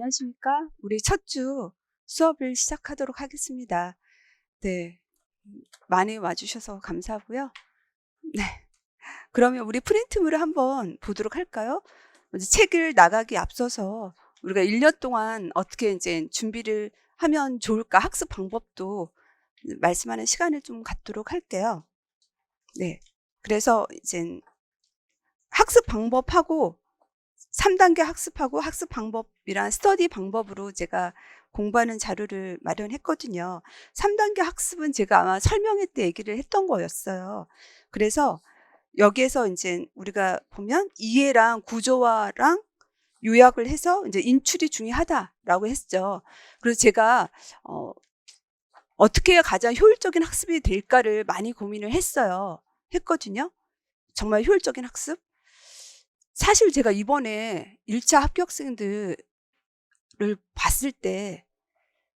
안녕하십니까? 우리 첫 주 수업을 시작하도록 하겠습니다. 네, 많이 와주셔서 감사하고요. 네, 그러면 우리 프린트물을 한번 보도록 할까요? 먼저 책을 나가기 앞서서 우리가 1년 동안 어떻게 이제 준비를 하면 좋을까 학습 방법도 말씀하는 시간을 좀 갖도록 할게요. 네, 그래서 이제 학습 방법하고 3단계 학습하고 학습 방법이란 스터디 방법으로 제가 공부하는 자료를 마련했거든요. 3단계 학습은 제가 아마 설명회 때 얘기를 했던 거였어요. 그래서 여기에서 이제 우리가 보면 이해랑 구조화랑 요약을 해서 이제 인출이 중요하다라고 했죠. 그래서 제가 어떻게 해야 가장 효율적인 학습이 될까를 많이 고민을 했거든요. 정말 효율적인 학습? 사실 제가 이번에 1차 합격생들을 봤을 때,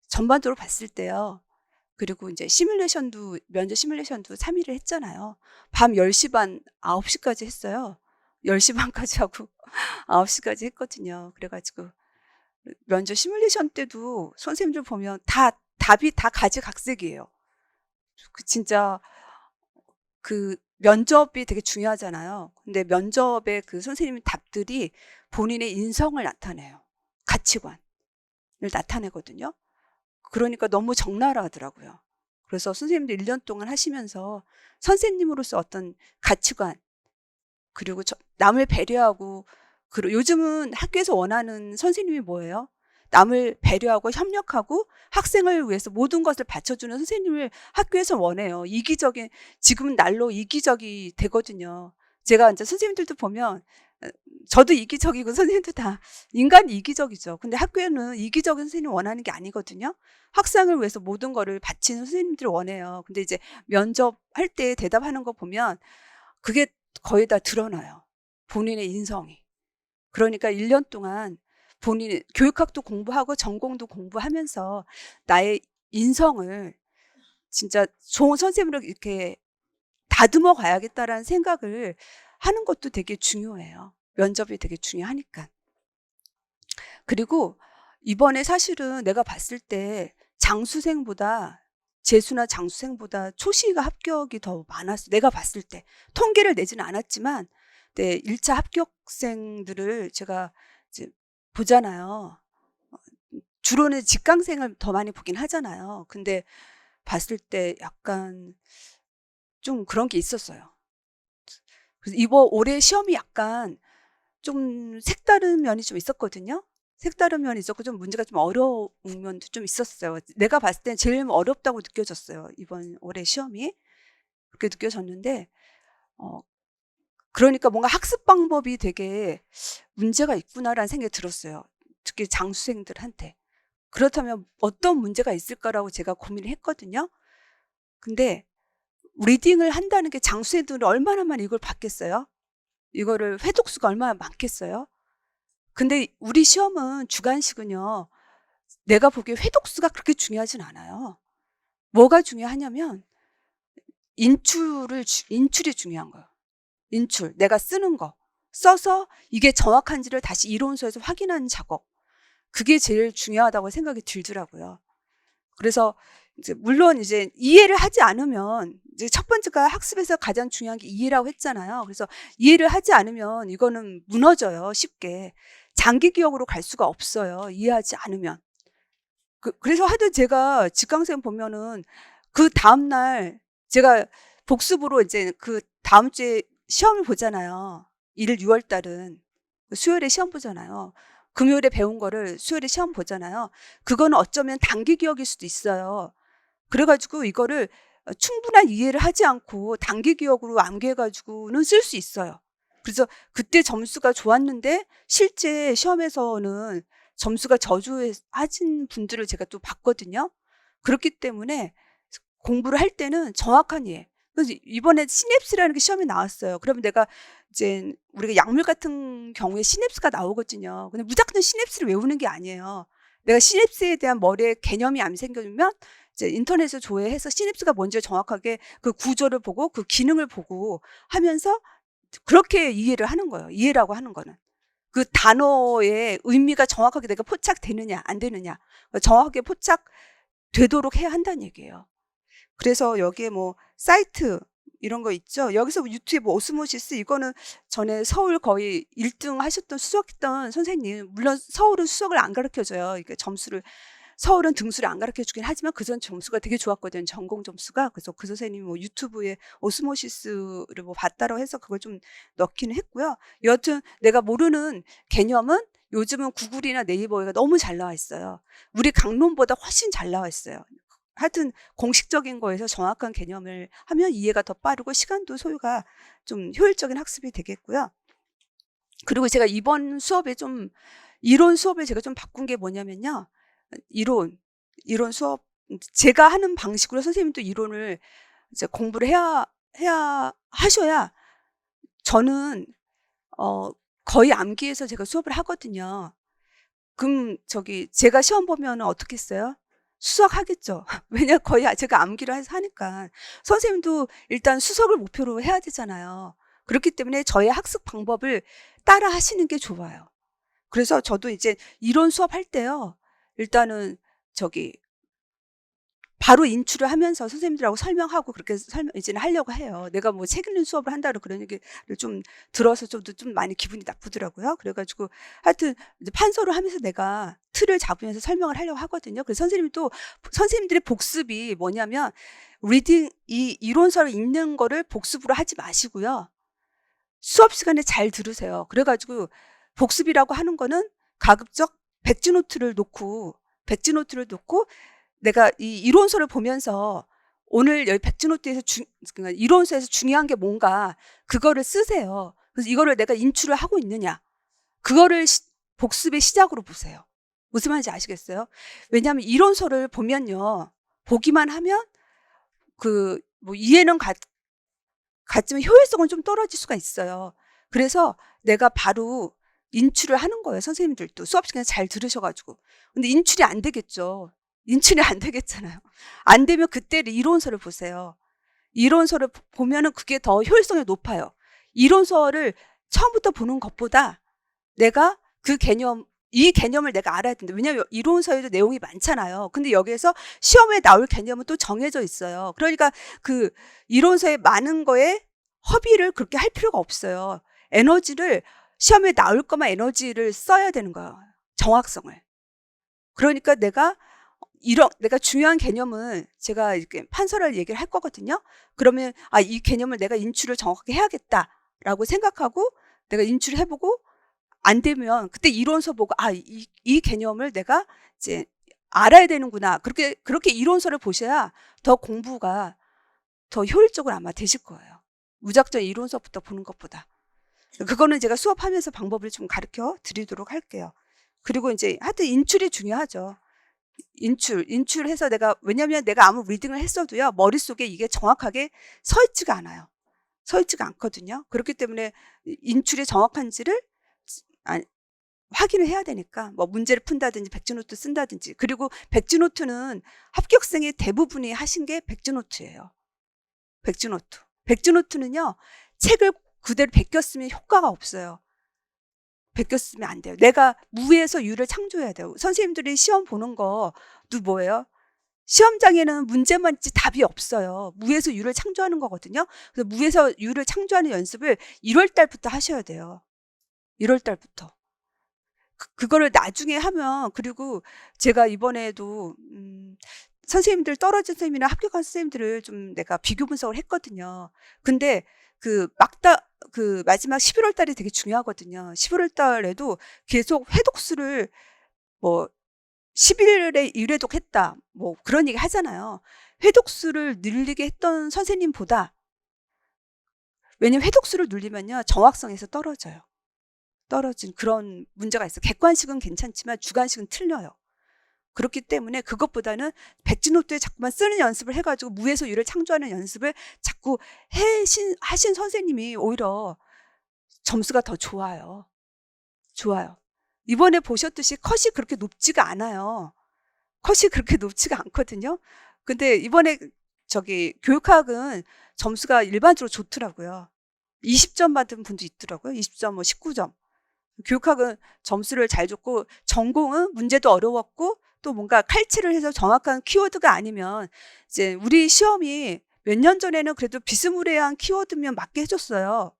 전반적으로 봤을 때요. 그리고 이제 시뮬레이션도, 면접 시뮬레이션도 3일을 했잖아요. 밤 10시 반, 9시까지 했어요. 10시 반까지 하고 9시까지 했거든요. 그래가지고 면접 시뮬레이션 때도 선생님들 보면 답이 다 가지각색이에요. 진짜 그 면접이 되게 중요하잖아요. 근데 면접의 그 선생님 답들이 본인의 인성을 나타내요. 가치관을 나타내거든요. 그러니까 너무 적나라하더라고요. 그래서 선생님들 1년 동안 하시면서 선생님으로서 어떤 가치관, 그리고 남을 배려하고, 그리고 요즘은 학교에서 원하는 선생님이 뭐예요? 남을 배려하고 협력하고 학생을 위해서 모든 것을 바쳐주는 선생님을 학교에서 원해요. 지금은 날로 이기적이 되거든요. 제가 이제 선생님들도 보면, 저도 이기적이고 선생님도 다 인간이 이기적이죠. 근데 학교에는 이기적인 선생님 원하는 게 아니거든요. 학생을 위해서 모든 거를 바치는 선생님들을 원해요. 근데 이제 면접할 때 대답하는 거 보면 그게 거의 다 드러나요. 본인의 인성이. 그러니까 1년 동안 본인이 교육학도 공부하고 전공도 공부하면서 나의 인성을 진짜 좋은 선생님으로 이렇게 다듬어 가야겠다라는 생각을 하는 것도 되게 중요해요. 면접이 되게 중요하니까. 그리고 이번에 사실은 내가 봤을 때 재수나 장수생보다 초시가 합격이 더 많았어. 내가 봤을 때. 통계를 내지는 않았지만, 네, 1차 합격생들을 제가 이제 보잖아요. 주로는 직강생을 더 많이 보긴 하잖아요. 근데 봤을 때 약간 좀 그런 게 있었어요. 그래서 올해 시험이 약간 좀 색다른 면이 좀 있었거든요. 색다른 면이 있었고 좀 문제가 좀 어려운 면도 좀 있었어요. 내가 봤을 땐 제일 어렵다고 느껴졌어요. 이번 올해 시험이. 그렇게 느껴졌는데 그러니까 뭔가 학습 방법이 되게 문제가 있구나라는 생각이 들었어요. 특히 장수생들한테. 그렇다면 어떤 문제가 있을까라고 제가 고민을 했거든요. 근데 리딩을 한다는 게 장수생들은 얼마나 많이 이걸 받겠어요? 이거를 회독수가 얼마나 많겠어요? 근데 우리 시험은 주관식은요. 내가 보기에 회독수가 그렇게 중요하진 않아요. 뭐가 중요하냐면 인출이 중요한 거예요. 인출, 내가 쓰는 거. 써서 이게 정확한지를 다시 이론서에서 확인하는 작업. 그게 제일 중요하다고 생각이 들더라고요. 그래서 물론 이해를 하지 않으면, 이제 첫 번째가 학습에서 가장 중요한 게 이해라고 했잖아요. 그래서 이해를 하지 않으면 이거는 무너져요, 쉽게. 장기 기억으로 갈 수가 없어요, 이해하지 않으면. 그래서 하여튼 제가 직강생 보면은 그 다음날 제가 복습으로 이제 그 다음 주에 시험을 보잖아요. 6월 달은. 수요일에 시험 보잖아요. 금요일에 배운 거를 수요일에 시험 보잖아요. 그거는 어쩌면 단기 기억일 수도 있어요. 그래가지고 이거를 충분한 이해를 하지 않고 단기 기억으로 암기해가지고는 쓸 수 있어요. 그래서 그때 점수가 좋았는데 실제 시험에서는 점수가 저조해진 분들을 제가 또 봤거든요. 그렇기 때문에 공부를 할 때는 정확한 이해. 그래서 이번에 시냅스라는 게 시험에 나왔어요. 그러면 내가 우리가 약물 같은 경우에 시냅스가 나오거든요. 근데 무작정 시냅스를 외우는 게 아니에요. 내가 시냅스에 대한 머리에 개념이 안 생겨주면 인터넷에서 조회해서 시냅스가 뭔지 정확하게 그 구조를 보고 그 기능을 보고 하면서 그렇게 이해를 하는 거예요. 이해라고 하는 거는. 그 단어의 의미가 정확하게 내가 포착되느냐 안 되느냐, 정확하게 포착되도록 해야 한다는 얘기예요. 그래서 여기에 뭐 사이트 이런 거 있죠. 여기서 유튜브 오스모시스, 이거는 전에 서울 거의 1등 하셨던 수석했던 선생님, 물론 서울은 수석을 안 가르쳐줘요. 이게 점수를, 서울은 등수를 안 가르쳐 주긴 하지만 그전 점수가 되게 좋았거든요. 전공 점수가. 그래서 그 선생님이 뭐 유튜브에 오스모시스를 뭐 봤다고 해서 그걸 좀 넣기는 했고요. 여하튼 내가 모르는 개념은 요즘은 구글이나 네이버가 너무 잘 나와 있어요. 우리 강론보다 훨씬 잘 나와 있어요. 하여튼 공식적인 거에서 정확한 개념을 하면 이해가 더 빠르고 시간도 소요가 좀 효율적인 학습이 되겠고요. 그리고 제가 이번 수업에 좀 이론 수업을 제가 좀 바꾼 게 뭐냐면요. 이론 수업, 제가 하는 방식으로 선생님도 이론을 이제 공부를 해야 하셔야, 저는 거의 암기해서 제가 수업을 하거든요. 그럼 제가 시험 보면은 어떻게 했어요? 수석하겠죠. 왜냐, 거의 제가 암기를 해서 하니까. 선생님도 일단 수석을 목표로 해야 되잖아요. 그렇기 때문에 저의 학습 방법을 따라 하시는 게 좋아요. 그래서 저도 이제 이론 수업할 때요, 일단은 바로 인출을 하면서 선생님들하고 설명하고 그렇게 이제는 하려고 해요. 내가 뭐 책 읽는 수업을 한다고 그런 얘기를 좀 들어서 좀 많이 기분이 나쁘더라고요. 그래가지고 하여튼 이제 판서를 하면서 내가 틀을 잡으면서 설명을 하려고 하거든요. 그래서 선생님들의 복습이 뭐냐면, 리딩, 이 이론서를 읽는 거를 복습으로 하지 마시고요. 수업 시간에 잘 들으세요. 그래가지고 복습이라고 하는 거는 가급적 백지노트를 놓고 내가 이 이론서를 보면서 오늘 여기 백지노트에서 그러니까 이론서에서 중요한 게 뭔가, 그거를 쓰세요. 그래서 이거를 내가 인출을 하고 있느냐, 그거를 복습의 시작으로 보세요. 무슨 말인지 아시겠어요? 왜냐하면 이론서를 보면요, 보기만 하면 뭐 이해는 같지만 효율성은 좀 떨어질 수가 있어요. 그래서 내가 바로 인출을 하는 거예요. 선생님들도 수업 시간에 잘 들으셔가지고. 근데 인출이 안 되겠죠. 인출이 안 되겠잖아요. 안 되면 그때 이론서를 보세요. 이론서를 보면은 그게 더 효율성이 높아요. 이론서를 처음부터 보는 것보다 내가 이 개념을 내가 알아야 된다. 왜냐하면 이론서에도 내용이 많잖아요. 근데 여기에서 시험에 나올 개념은 또 정해져 있어요. 그러니까 그 이론서에 많은 거에 허비를 그렇게 할 필요가 없어요. 시험에 나올 것만 에너지를 써야 되는 거예요. 정확성을. 그러니까 내가 중요한 개념은 제가 이렇게 판서를 얘기를 할 거거든요. 그러면 이 개념을 내가 인출을 정확하게 해야겠다라고 생각하고 내가 인출을 해보고, 안 되면 그때 이론서 보고 이 개념을 내가 이제 알아야 되는구나. 그렇게 이론서를 보셔야 더 공부가 더 효율적으로 아마 되실 거예요. 무작정 이론서부터 보는 것보다. 그거는 제가 수업하면서 방법을 좀 가르쳐 드리도록 할게요. 그리고 이제 하여튼 인출이 중요하죠. 인출해서 왜냐면 내가 아무 리딩을 했어도요, 머릿속에 이게 정확하게 서 있지가 않아요. 서 있지가 않거든요. 그렇기 때문에 인출이 정확한지를 확인을 해야 되니까, 뭐 문제를 푼다든지 백지노트 쓴다든지. 그리고 백지노트는 합격생의 대부분이 하신 게 백지노트예요. 백지노트는요, 책을 그대로 베꼈으면 효과가 없어요. 베꼈으면 안 돼요. 내가 무에서 유를 창조해야 돼요. 선생님들이 시험 보는 거도 뭐예요? 시험장에는 문제만 있지 답이 없어요. 무에서 유를 창조하는 거거든요. 그래서 무에서 유를 창조하는 연습을 1월 달부터 하셔야 돼요. 1월 달부터. 그거를 나중에 하면, 그리고 제가 이번에도 선생님들, 떨어진 선생님이랑 합격한 선생님들을 좀 내가 비교 분석을 했거든요. 근데 마지막 11월 달이 되게 중요하거든요. 11월 달에도 계속 회독수를 뭐 11일에 1회독 했다, 뭐 그런 얘기 하잖아요. 회독수를 늘리게 했던 선생님보다, 왜냐면 회독수를 늘리면요, 정확성에서 떨어진 그런 문제가 있어요. 객관식은 괜찮지만 주관식은 틀려요. 그렇기 때문에 그것보다는 백지노트에 자꾸만 쓰는 연습을 해가지고 무에서 유를 창조하는 연습을 자꾸 하신 선생님이 오히려 점수가 더 좋아요. 이번에 보셨듯이 컷이 그렇게 높지가 않아요. 컷이 그렇게 높지가 않거든요. 근데 이번에 교육학은 점수가 일반적으로 좋더라고요. 20점 받은 분도 있더라고요. 20점, 뭐 19점. 교육학은 점수를 잘 줬고 전공은 문제도 어려웠고 또 뭔가 칼칠을 해서 정확한 키워드가 아니면 이제 우리 시험이 몇 년 전에는 그래도 비스무리한 키워드면 맞게 해줬어요.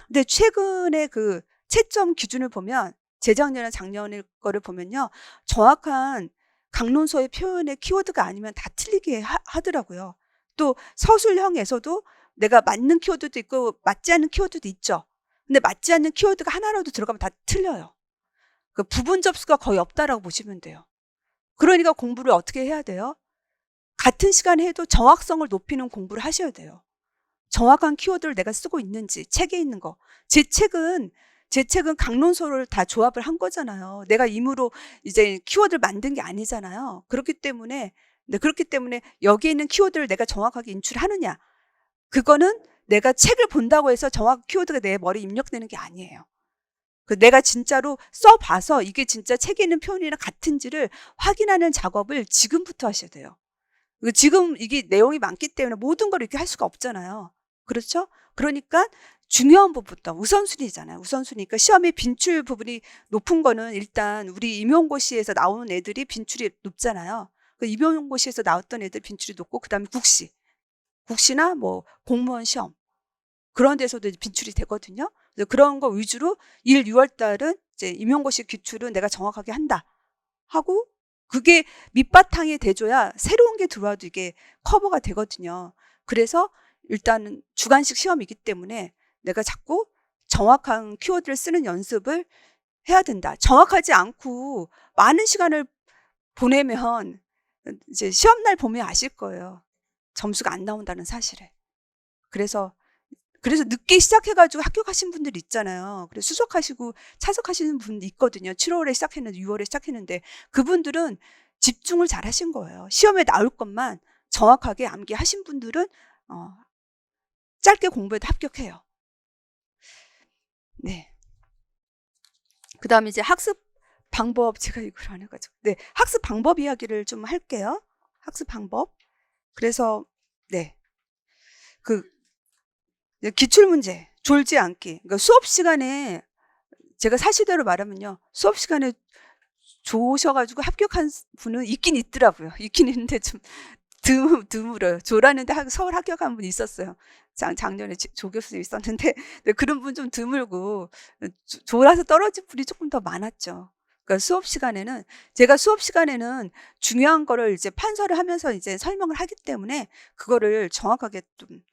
근데 최근에 그 채점 기준을 보면 재작년에 작년의 거를 보면요. 정확한 강론서의 표현의 키워드가 아니면 다 틀리게 하더라고요. 또 서술형에서도 내가 맞는 키워드도 있고 맞지 않는 키워드도 있죠. 근데 맞지 않는 키워드가 하나라도 들어가면 다 틀려요. 그 부분 접수가 거의 없다라고 보시면 돼요. 그러니까 공부를 어떻게 해야 돼요? 같은 시간에 해도 정확성을 높이는 공부를 하셔야 돼요. 정확한 키워드를 내가 쓰고 있는지, 책에 있는 거. 제 책은 강론서를 다 조합을 한 거잖아요. 내가 임으로 이제 키워드를 만든 게 아니잖아요. 그렇기 때문에 여기에 있는 키워드를 내가 정확하게 인출하느냐. 그거는 내가 책을 본다고 해서 정확한 키워드가 내 머리에 입력되는 게 아니에요. 내가 진짜로 써봐서 이게 진짜 책에 있는 표현이랑 같은지를 확인하는 작업을 지금부터 하셔야 돼요. 지금 이게 내용이 많기 때문에 모든 걸 이렇게 할 수가 없잖아요. 그렇죠? 그러니까 중요한 부분부터 우선순위잖아요. 우선순위니까 시험의 빈출 부분이 높은 거는 일단 우리 임용고시에서 나오는 애들이 빈출이 높잖아요. 임용고시에서 나왔던 애들 빈출이 높고 그다음에 국시나 뭐 공무원 시험 그런 데서도 빈출이 되거든요. 그래서 그런 거 위주로 1, 6월 달은 이제 임용고시 기출은 내가 정확하게 한다 하고 그게 밑바탕이 돼줘야 새로운 게 들어와도 이게 커버가 되거든요. 그래서 일단은 주관식 시험이기 때문에 내가 자꾸 정확한 키워드를 쓰는 연습을 해야 된다. 정확하지 않고 많은 시간을 보내면 이제 시험날 보면 아실 거예요. 점수가 안 나온다는 사실을. 그래서 늦게 시작해가지고 합격하신 분들 있잖아요. 그래서 수석하시고 차석하시는 분 있거든요. 7월에 시작했는데 6월에 시작했는데 그분들은 집중을 잘 하신 거예요. 시험에 나올 것만 정확하게 암기하신 분들은 짧게 공부해도 합격해요. 네. 그 다음에 이제 학습 방법, 제가 이걸 안 해가지고. 네. 학습 방법 이야기를 좀 할게요. 학습 방법. 그래서, 네. 기출문제, 졸지 않기. 그러니까 수업 시간에, 제가 사실대로 말하면요. 수업 시간에 조셔가지고 합격한 분은 있긴 있더라고요. 있긴 있는데 좀 드물어요. 조라는데 서울 합격한 분 있었어요. 작년에 조 교수님 있었는데 그런 분 좀 드물고 조라서 떨어진 분이 조금 더 많았죠. 그러니까 제가 수업 시간에는 중요한 거를 이제 판서를 하면서 이제 설명을 하기 때문에 그거를 정확하게 좀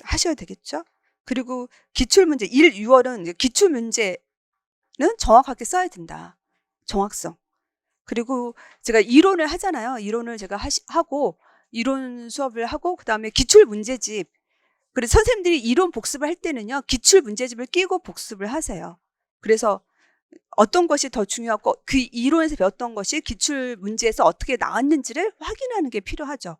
하셔야 되겠죠. 그리고 기출문제 1, 6월은 기출문제는 정확하게 써야 된다. 정확성. 그리고 제가 이론을 하잖아요. 이론을 제가 하고 이론 수업을 하고 그다음에 기출 문제집. 그래서 선생님들이 이론 복습을 할 때는요. 기출 문제집을 끼고 복습을 하세요. 그래서 어떤 것이 더 중요하고 그 이론에서 배웠던 것이 기출 문제에서 어떻게 나왔는지를 확인하는 게 필요하죠.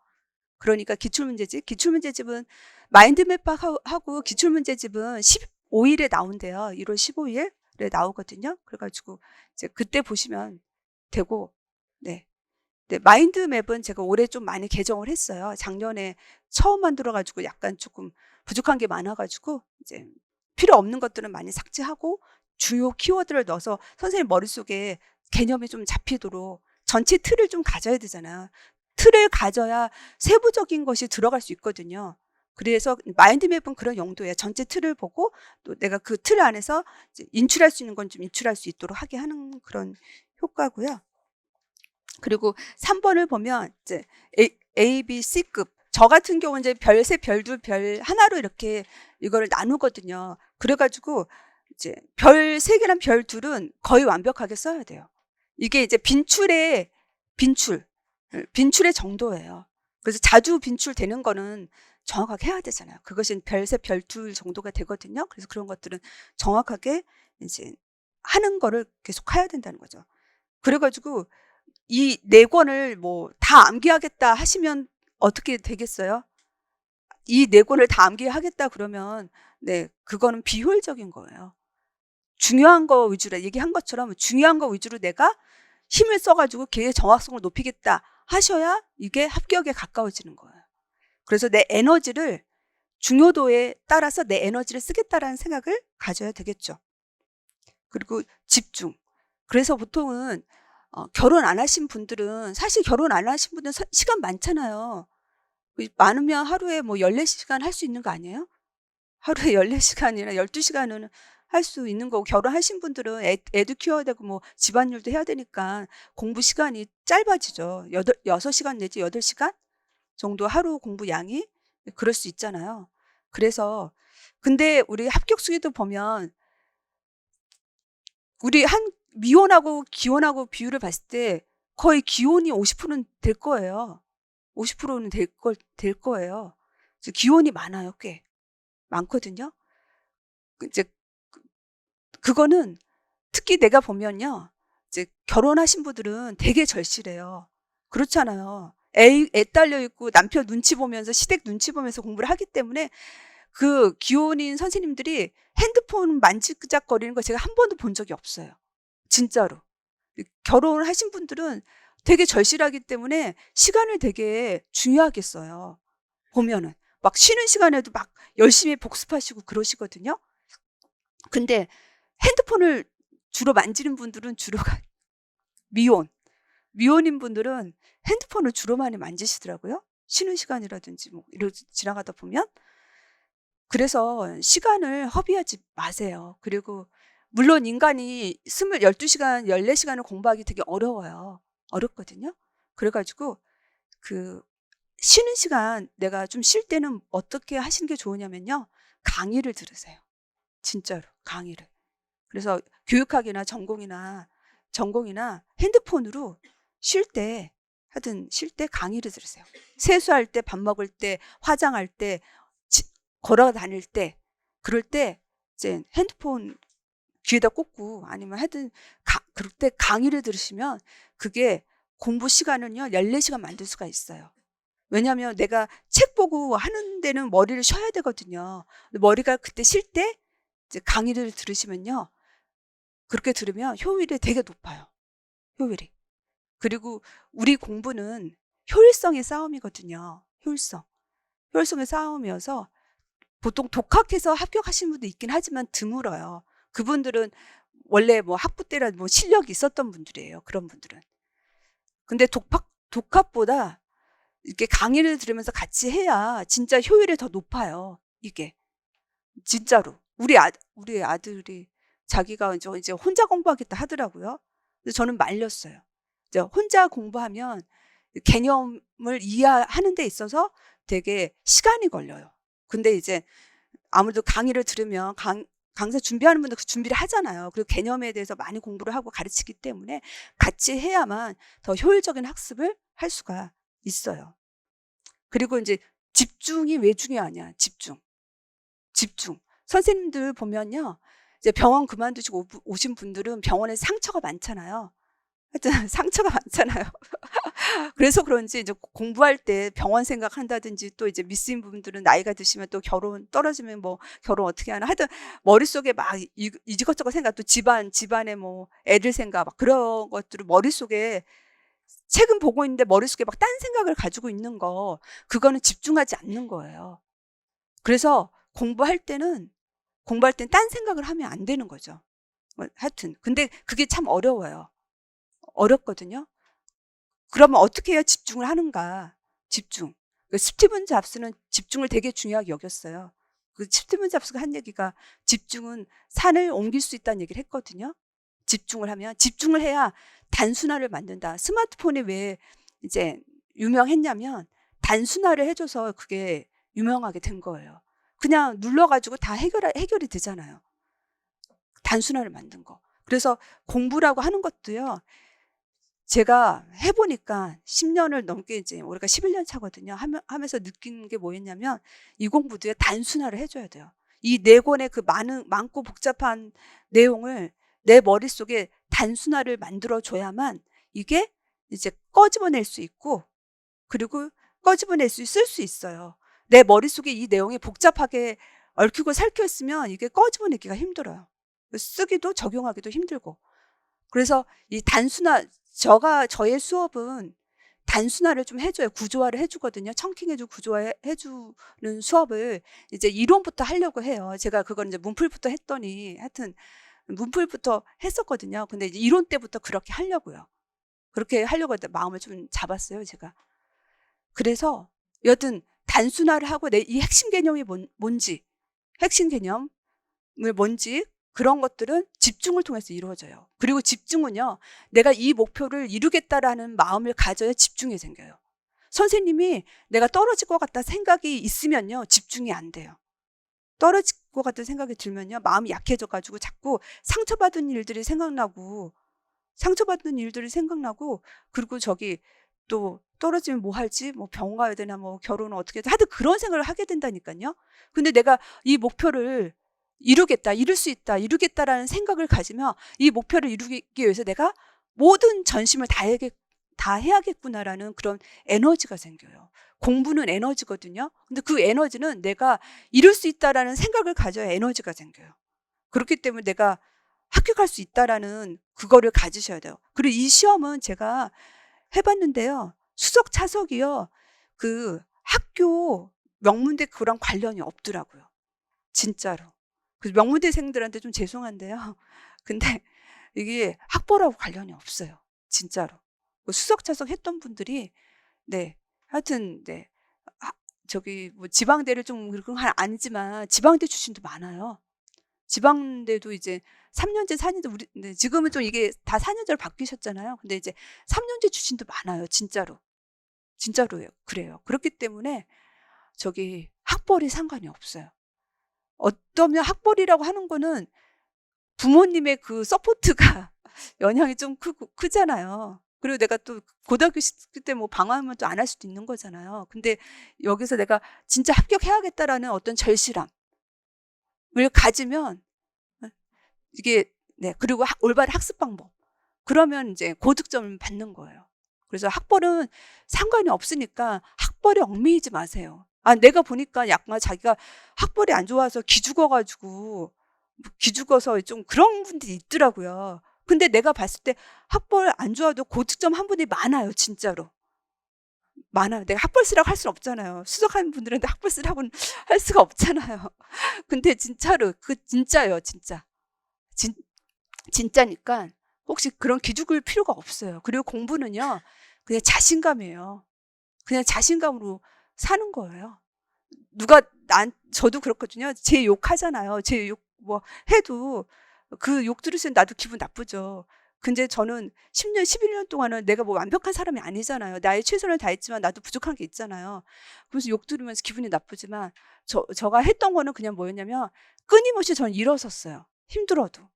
그러니까 기출문제집은 마인드맵하고 기출문제집은 15일에 나온대요. 1월 15일에 나오거든요. 그래가지고 이제 그때 보시면 되고, 네. 네, 마인드맵은 제가 올해 좀 많이 개정을 했어요. 작년에 처음 만들어가지고 약간 조금 부족한 게 많아가지고 이제 필요 없는 것들은 많이 삭제하고 주요 키워드를 넣어서 선생님 머릿속에 개념이 좀 잡히도록 전체 틀을 좀 가져야 되잖아요. 틀을 가져야 세부적인 것이 들어갈 수 있거든요. 그래서 마인드맵은 그런 용도예요. 전체 틀을 보고 또 내가 그 틀 안에서 이제 인출할 수 있는 건 좀 인출할 수 있도록 하게 하는 그런 효과고요. 그리고 3번을 보면 이제 A, B, C급. 저 같은 경우는 이제 별세, 별둘, 별 하나로 이렇게 이거를 나누거든요. 그래가지고 이제 별 3개랑 별 2은 거의 완벽하게 써야 돼요. 이게 이제 빈출의 정도예요. 그래서 자주 빈출되는 거는 정확하게 해야 되잖아요. 그것이 별세, 별둘 정도가 되거든요. 그래서 그런 것들은 정확하게 이제 하는 거를 계속 해야 된다는 거죠. 그래가지고 이 4권을 뭐 다 암기하겠다 하시면 어떻게 되겠어요? 이 4권을 다 암기하겠다 그러면 네, 그거는 비효율적인 거예요. 중요한 거 위주로 얘기한 것처럼 중요한 거 위주로 내가 힘을 써가지고 걔의 정확성을 높이겠다 하셔야 이게 합격에 가까워지는 거예요. 그래서 내 에너지를 중요도에 따라서 내 에너지를 쓰겠다라는 생각을 가져야 되겠죠. 그리고 집중. 그래서 보통은 결혼 안 하신 분들은, 사실 결혼 안 하신 분들은 시간 많잖아요. 많으면 하루에 뭐 14시간 할 수 있는 거 아니에요? 하루에 14시간이나 12시간은 할 수 있는 거고, 결혼하신 분들은 애도 키워야 되고 뭐 집안일도 해야 되니까 공부 시간이 짧아지죠. 6시간 내지 8시간 정도 하루 공부 양이 그럴 수 있잖아요. 그래서 근데 우리 합격수기도 보면 우리 미혼하고 기혼하고 비율을 봤을 때 거의 기혼이 50%는 될 거예요. 50%는 될 거예요. 기혼이 많아요. 꽤 많거든요. 이제 그거는 특히 내가 보면요. 이제 결혼하신 분들은 되게 절실해요. 그렇잖아요. 애 딸려 있고 남편 눈치 보면서, 시댁 눈치 보면서 공부를 하기 때문에 그 기혼인 선생님들이 핸드폰 만지작거리는 거 제가 한 번도 본 적이 없어요. 진짜로. 결혼을 하신 분들은 되게 절실하기 때문에 시간을 되게 중요하게 써요. 보면은. 막 쉬는 시간에도 막 열심히 복습하시고 그러시거든요. 근데 핸드폰을 주로 만지는 분들은 미혼인 분들은 핸드폰을 주로 많이 만지시더라고요. 쉬는 시간이라든지 뭐 지나가다 보면. 그래서 시간을 허비하지 마세요. 그리고 물론 인간이 12시간, 14시간을 공부하기 되게 어려워요. 어렵거든요. 그래가지고 그 쉬는 시간, 내가 좀 쉴 때는 어떻게 하시는 게 좋으냐면요. 강의를 들으세요. 진짜로 강의를. 그래서 교육학이나 전공이나 핸드폰으로 하여튼 쉴 때 강의를 들으세요. 세수할 때, 밥 먹을 때, 화장할 때, 걸어 다닐 때, 그럴 때 이제 핸드폰 귀에다 꽂고 아니면 하여튼 그럴 때 강의를 들으시면 그게 공부 시간은요 14시간 만들 수가 있어요. 왜냐하면 내가 책 보고 하는 데는 머리를 쉬어야 되거든요. 머리가 그때 쉴 때 이제 강의를 들으시면요. 그렇게 들으면 효율이 되게 높아요. 효율이. 그리고 우리 공부는 효율성의 싸움이거든요. 효율성의 싸움이어서 보통 독학해서 합격하신 분도 있긴 하지만 드물어요. 그분들은 원래 뭐 학부 때라 뭐 실력이 있었던 분들이에요. 그런 분들은. 근데 독학보다 이렇게 강의를 들으면서 같이 해야 진짜 효율이 더 높아요. 이게. 진짜로. 우리 아들이 자기가 이제 혼자 공부하겠다 하더라고요. 근데 저는 말렸어요. 이제 혼자 공부하면 개념을 이해하는 데 있어서 되게 시간이 걸려요. 근데 이제 아무래도 강의를 들으면 강사 준비하는 분들 그 준비를 하잖아요. 그리고 개념에 대해서 많이 공부를 하고 가르치기 때문에 같이 해야만 더 효율적인 학습을 할 수가 있어요. 그리고 이제 집중이 왜 중요하냐? 집중. 선생님들 보면요. 이제 병원 그만두시고 오신 분들은 병원에 상처가 많잖아요. 하여튼 상처가 많잖아요. 그래서 그런지 이제 공부할 때 병원 생각한다든지, 또 이제 미스인 분들은 나이가 드시면 또 결혼 떨어지면 뭐 결혼 어떻게 하나, 하여튼 머릿속에 막 이것저것 생각, 또 집안에 뭐 애들 생각 막 그런 것들을 머릿속에, 책은 보고 있는데 머릿속에 막 딴 생각을 가지고 있는 거, 그거는 집중하지 않는 거예요. 그래서 공부할 땐 딴 생각을 하면 안 되는 거죠. 하여튼 근데 그게 참 어렵거든요. 그러면 어떻게 해야 집중을 하는가? 집중. 스티븐 잡스는 집중을 되게 중요하게 여겼어요. 그 스티븐 잡스가 한 얘기가 집중은 산을 옮길 수 있다는 얘기를 했거든요. 집중을 해야 단순화를 만든다. 스마트폰이 왜 이제 유명했냐면 단순화를 해줘서 그게 유명하게 된 거예요. 그냥 눌러가지고 다 해결이 되잖아요. 단순화를 만든 거. 그래서 공부라고 하는 것도요. 제가 해보니까 10년을 넘게, 이제 우리가 11년 차거든요. 하면서 느낀 게 뭐였냐면, 이 공부도요, 단순화를 해줘야 돼요. 이 네 권의 그 많고 복잡한 내용을 내 머릿속에 단순화를 만들어줘야만 이게 이제 꺼집어낼 수 있고, 그리고 쓸 수 있어요. 내 머릿속에 이 내용이 복잡하게 얽히고 살켜 있으면 이게 꺼집어내기가 힘들어요. 쓰기도 적용하기도 힘들고. 그래서 이 저의 수업은 단순화를 좀 해줘요. 구조화를 해주거든요. 청킹해주고 구조화해주는 수업을 이제 이론부터 하려고 해요. 제가 그건 이제 문풀부터 했더니 하여튼 문풀부터 했었거든요. 근데 이제 이론 때부터 그렇게 하려고요. 그렇게 하려고 마음을 좀 잡았어요, 제가. 그래서 여튼 단순화를 하고 내 이 핵심 개념이 뭔지, 핵심 개념을 뭔지 그런 것들은 집중을 통해서 이루어져요. 그리고 집중은요, 내가 이 목표를 이루겠다라는 마음을 가져야 집중이 생겨요. 선생님이 내가 떨어질 것 같다 생각이 있으면요, 집중이 안 돼요. 떨어질 것 같은 생각이 들면요, 마음이 약해져가지고 자꾸 상처받은 일들이 생각나고, 그리고 저기 또 떨어지면 뭐 할지, 뭐 병원 가야 되나, 뭐 결혼은 어떻게 해야 돼, 하여튼 그런 생각을 하게 된다니까요. 근데 내가 이 목표를 이룰 수 있다, 이루겠다라는 생각을 가지면 이 목표를 이루기 위해서 내가 모든 전심을 다 해야겠구나라는 그런 에너지가 생겨요. 공부는 에너지거든요. 근데 그 에너지는 내가 이룰 수 있다라는 생각을 가져야 에너지가 생겨요. 그렇기 때문에 내가 합격할 수 있다라는 그거를 가지셔야 돼요. 그리고 이 시험은 제가 해봤는데요, 수석 차석이요, 그 학교 명문대 그랑 관련이 없더라고요. 진짜로. 그 명문대생들한테 좀 죄송한데요. 근데 이게 학벌하고 관련이 없어요. 진짜로. 그 수석 차석했던 분들이, 네, 하여튼, 네, 저기 뭐 지방대를 좀 그런 건 아니지만 지방대 출신도 많아요. 지방대도 이제 3년제, 4년제, 네, 지금은 좀 이게 다 4년제로 바뀌셨잖아요. 근데 이제 3년제 출신도 많아요. 진짜로. 진짜로요. 그래요. 그렇기 때문에 저기 학벌이 상관이 없어요. 어떠면 학벌이라고 하는 거는 부모님의 그 서포트가 영향이 좀 크잖아요. 그리고 내가 또 고등학교 때 뭐 방황하면 또 안 할 수도 있는 거잖아요. 근데 여기서 내가 진짜 합격해야겠다라는 어떤 절실함을 가지면, 이게, 네, 그리고 올바른 학습 방법. 그러면 이제 고득점을 받는 거예요. 그래서 학벌은 상관이 없으니까 학벌에 얽매이지 마세요. 아, 내가 보니까 약간 자기가 학벌이 안 좋아서 기죽어서 좀 그런 분들이 있더라고요. 근데 내가 봤을 때 학벌 안 좋아도 고득점 한 분이 많아요, 진짜로. 많아요. 내가 학벌 쓰라고 할 수는 없잖아요. 수석하는 분들한테 학벌 쓰라고는 할 수가 없잖아요. 근데 진짜로, 진짜예요, 진짜. 진, 진짜니까 혹시 그런 기죽을 필요가 없어요. 그리고 공부는요, 그냥 자신감이에요. 그냥 자신감으로 사는 거예요. 저도 그렇거든요. 제 욕하잖아요. 제 욕 뭐 해도 그 욕 들으시면 나도 기분 나쁘죠. 근데 저는 10년, 11년 동안은 내가 뭐 완벽한 사람이 아니잖아요. 나의 최선을 다했지만 나도 부족한 게 있잖아요. 그래서 욕 들으면서 기분이 나쁘지만 제가 했던 거는 그냥 뭐였냐면 끊임없이 전 일어섰어요. 힘들어도.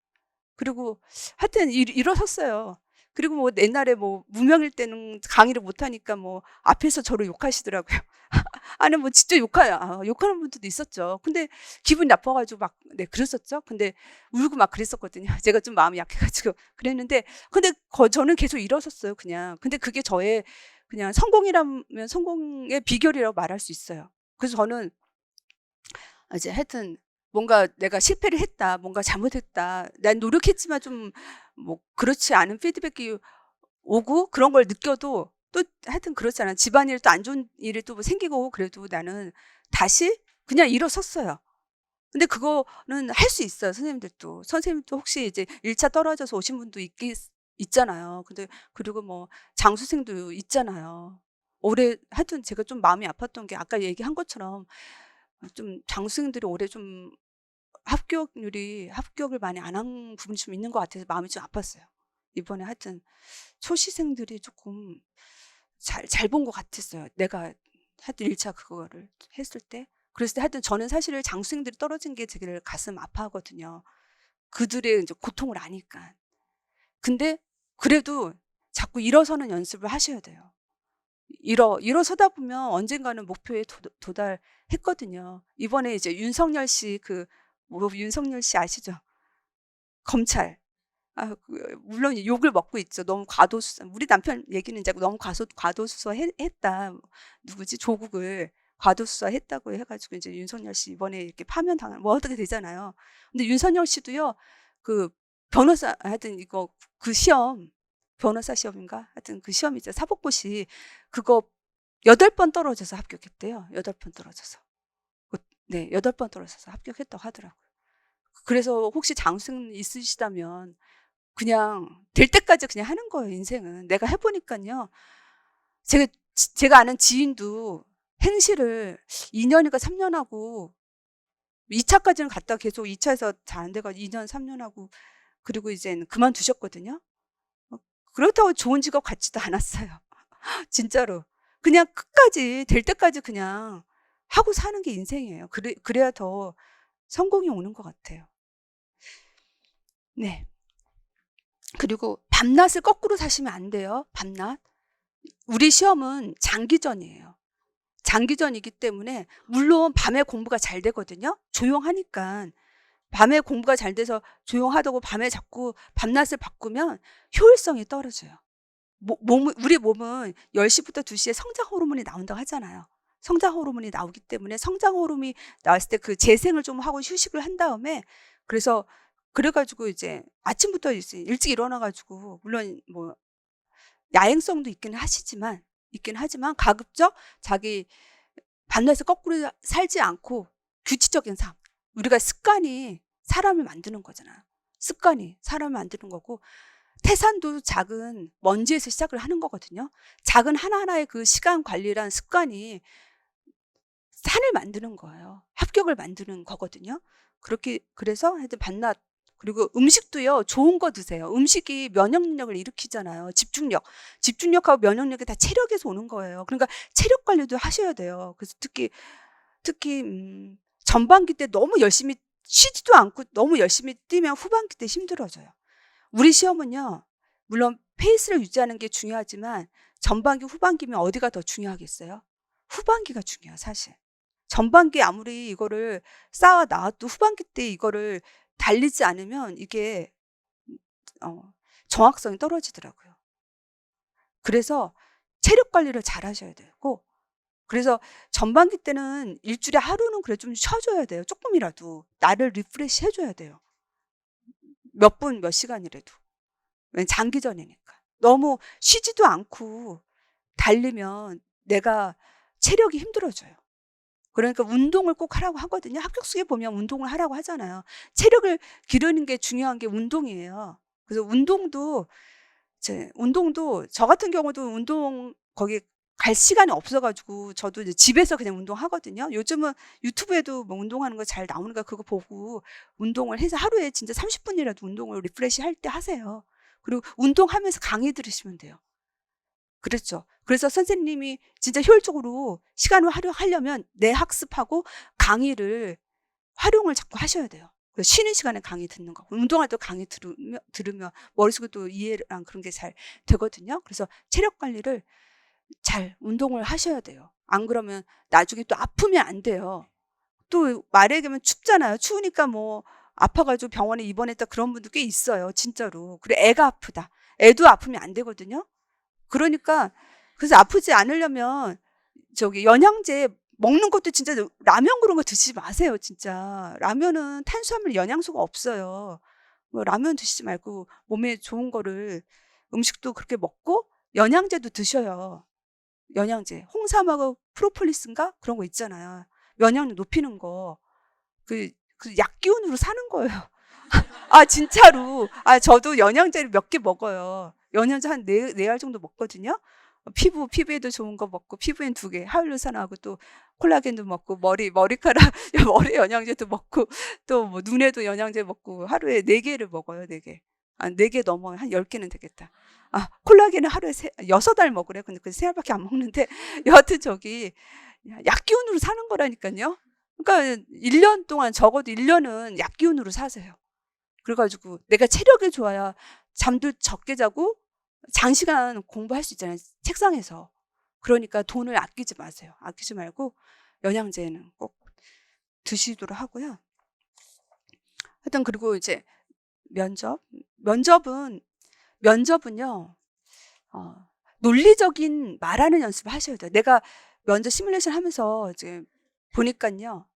그리고 하여튼 일어섰어요. 그리고 뭐 옛날에 뭐 무명일 때는 강의를 못 하니까 뭐 앞에서 저를 욕하시더라고요. 아니 뭐 진짜 욕하는 분들도 있었죠. 근데 기분이 나빠 가지고 막, 네, 그랬었죠. 근데 울고 막 그랬었거든요. 제가 좀 마음이 약해 가지고 그랬는데, 근데 저는 계속 일어섰어요, 그냥. 근데 그게 저의 그냥 성공이라면 성공의 비결이라고 말할 수 있어요. 그래서 저는 이제 하여튼 뭔가 내가 실패를 했다, 뭔가 잘못했다, 난 노력했지만 좀 뭐 그렇지 않은 피드백이 오고 그런 걸 느껴도 또 하여튼 그렇잖아. 집안일 또 안 좋은 일이 또 생기고 그래도 나는 다시 그냥 일어섰어요. 근데 그거는 할 수 있어요, 선생님들도. 선생님도 혹시 이제 1차 떨어져서 오신 분도 있잖아요. 근데 그리고 뭐 장수생도 있잖아요. 올해 하여튼 제가 좀 마음이 아팠던 게 아까 얘기한 것처럼 좀 장수생들이 올해 좀 합격을 많이 안 한 부분이 좀 있는 것 같아서 마음이 좀 아팠어요. 이번에 하여튼 초시생들이 조금 잘 본 것 같았어요. 내가 하여튼 1차 그거를 했을 때. 그랬을 때 하여튼 저는 사실 장수생들이 떨어진 게 되게 가슴 아파하거든요. 그들의 이제 고통을 아니까. 근데 그래도 자꾸 일어서는 연습을 하셔야 돼요. 일어서다 보면 언젠가는 목표에 도달했거든요. 이번에 이제 윤석열 씨 윤석열 씨 아시죠? 검찰. 물론 욕을 먹고 있죠. 너무 과도수사. 우리 남편 얘기는 이제 너무 과도수사 했다. 누구지? 조국을 과도수사 했다고 해가지고 이제 윤석열 씨 이번에 이렇게 파면당한, 뭐 어떻게 되잖아요. 근데 윤석열 씨도요, 그 변호사, 하여튼 이거 그 시험, 변호사 시험인가? 하여튼 그 시험 이제 사법고시 그거 8번 떨어져서 합격했대요. 8번 떨어져서. 네, 8번 떨어져서 합격했다고 하더라고요. 그래서 혹시 장수생 있으시다면 그냥 될 때까지 그냥 하는 거예요, 인생은. 내가 해보니까요. 제가 아는 지인도 행시를 2년인가 3년 하고 2차까지는 갔다 계속 2차에서 잘 안 돼가 2년, 3년 하고 그리고 이제는 그만두셨거든요. 그렇다고 좋은 직업 같지도 않았어요. 진짜로. 그냥 끝까지 될 때까지 그냥 하고 사는 게 인생이에요. 그래야 더 성공이 오는 것 같아요. 네. 그리고 밤낮을 거꾸로 사시면 안 돼요. 밤낮. 우리 시험은 장기전이에요. 장기전이기 때문에 물론 밤에 공부가 잘 되거든요. 조용하니까. 밤에 공부가 잘 돼서 조용하다고 밤에 자꾸 밤낮을 바꾸면 효율성이 떨어져요. 우리 몸은 10시부터 2시에 성장 호르몬이 나온다고 하잖아요. 성장 호르몬이 나오기 때문에 성장 호르몬이 나왔을 때 그 재생을 좀 하고 휴식을 한 다음에 그래가지고 이제 아침부터 이제 일찍 일어나가지고 물론 뭐 야행성도 있긴 하지만 가급적 자기 밤낮을 거꾸로 살지 않고 규칙적인 삶. 우리가 습관이 사람을 만드는 거잖아요. 습관이 사람을 만드는 거고 태산도 작은 먼지에서 시작을 하는 거거든요. 작은 하나하나의 그 시간 관리란 습관이 산을 만드는 거예요. 합격을 만드는 거거든요. 그래서 하여튼 밤낮 그리고 음식도요. 좋은 거 드세요. 음식이 면역력을 일으키잖아요. 집중력하고 면역력이 다 체력에서 오는 거예요. 그러니까 체력 관리도 하셔야 돼요. 그래서 특히 전반기 때 너무 열심히 쉬지도 않고 너무 열심히 뛰면 후반기 때 힘들어져요. 우리 시험은요. 물론 페이스를 유지하는 게 중요하지만 전반기 후반기면 어디가 더 중요하겠어요? 후반기가 중요해요, 사실. 전반기 아무리 이거를 쌓아 놔도 후반기 때 이거를 달리지 않으면 이게 정확성이 떨어지더라고요. 그래서 체력 관리를 잘 하셔야 되고 그래서 전반기 때는 일주일에 하루는 그래 좀 쉬어줘야 돼요. 조금이라도 나를 리프레시 해줘야 돼요. 몇 분, 몇 시간이라도. 장기전이니까. 너무 쉬지도 않고 달리면 내가 체력이 힘들어져요. 그러니까 운동을 꼭 하라고 하거든요. 합격수에 보면 운동을 하라고 하잖아요. 체력을 기르는 게 중요한 게 운동이에요. 그래서 운동도 저 같은 경우도 운동 거기 갈 시간이 없어가지고 저도 이제 집에서 그냥 운동하거든요. 요즘은 유튜브에도 뭐 운동하는 거 잘 나오니까 그거 보고 운동을 해서 하루에 진짜 30분이라도 운동을 리프레시 할 때 하세요. 그리고 운동하면서 강의 들으시면 돼요. 그렇죠. 그래서 선생님이 진짜 효율적으로 시간을 활용하려면 내 학습하고 강의를 활용을 자꾸 하셔야 돼요. 쉬는 시간에 강의 듣는 거. 운동할 때 강의 들으면 머릿속에 또 이해랑 그런 게 잘 되거든요. 그래서 체력 관리를 잘 운동을 하셔야 돼요. 안 그러면 나중에 또 아프면 안 돼요. 또 말에 의하면 춥잖아요. 추우니까 뭐 아파가지고 병원에 입원했다 그런 분도 꽤 있어요. 진짜로. 그래 애가 아프다. 애도 아프면 안 되거든요. 그러니까 그래서 아프지 않으려면 영양제 먹는 것도 진짜 라면 그런 거 드시지 마세요. 진짜 라면은 탄수화물 영양소가 없어요. 뭐 라면 드시지 말고 몸에 좋은 거를 음식도 그렇게 먹고 영양제도 드셔요. 영양제 홍삼하고 프로폴리스인가 그런 거 있잖아요. 면역력 높이는 거. 그 약 기운으로 사는 거예요. 아 진짜로. 아 저도 영양제를 몇 개 먹어요. 영양제 한 4알 정도 먹거든요. 피부에도 좋은 거 먹고 피부엔 2개 하이루로산하고 또 콜라겐도 먹고 머리카락 머리 영양제도 먹고 또 뭐 눈에도 영양제 먹고 하루에 4개를 먹어요. 4개. 4개 넘어 한 10개는 되겠다. 콜라겐은 하루에 6알 먹으래. 근데 그 3알밖에 안 먹는데 여하튼 약 기운으로 사는 거라니까요. 그러니까 1년 동안 적어도 1년은 약 기운으로 사세요. 그래가지고 내가 체력이 좋아야 잠도 적게 자고 장시간 공부할 수 있잖아요. 책상에서. 그러니까 돈을 아끼지 마세요. 아끼지 말고 영양제는 꼭 드시도록 하고요. 하여튼 그리고 이제 면접은요. 논리적인 말하는 연습을 하셔야 돼요. 내가 면접 시뮬레이션 하면서 이제 보니까요.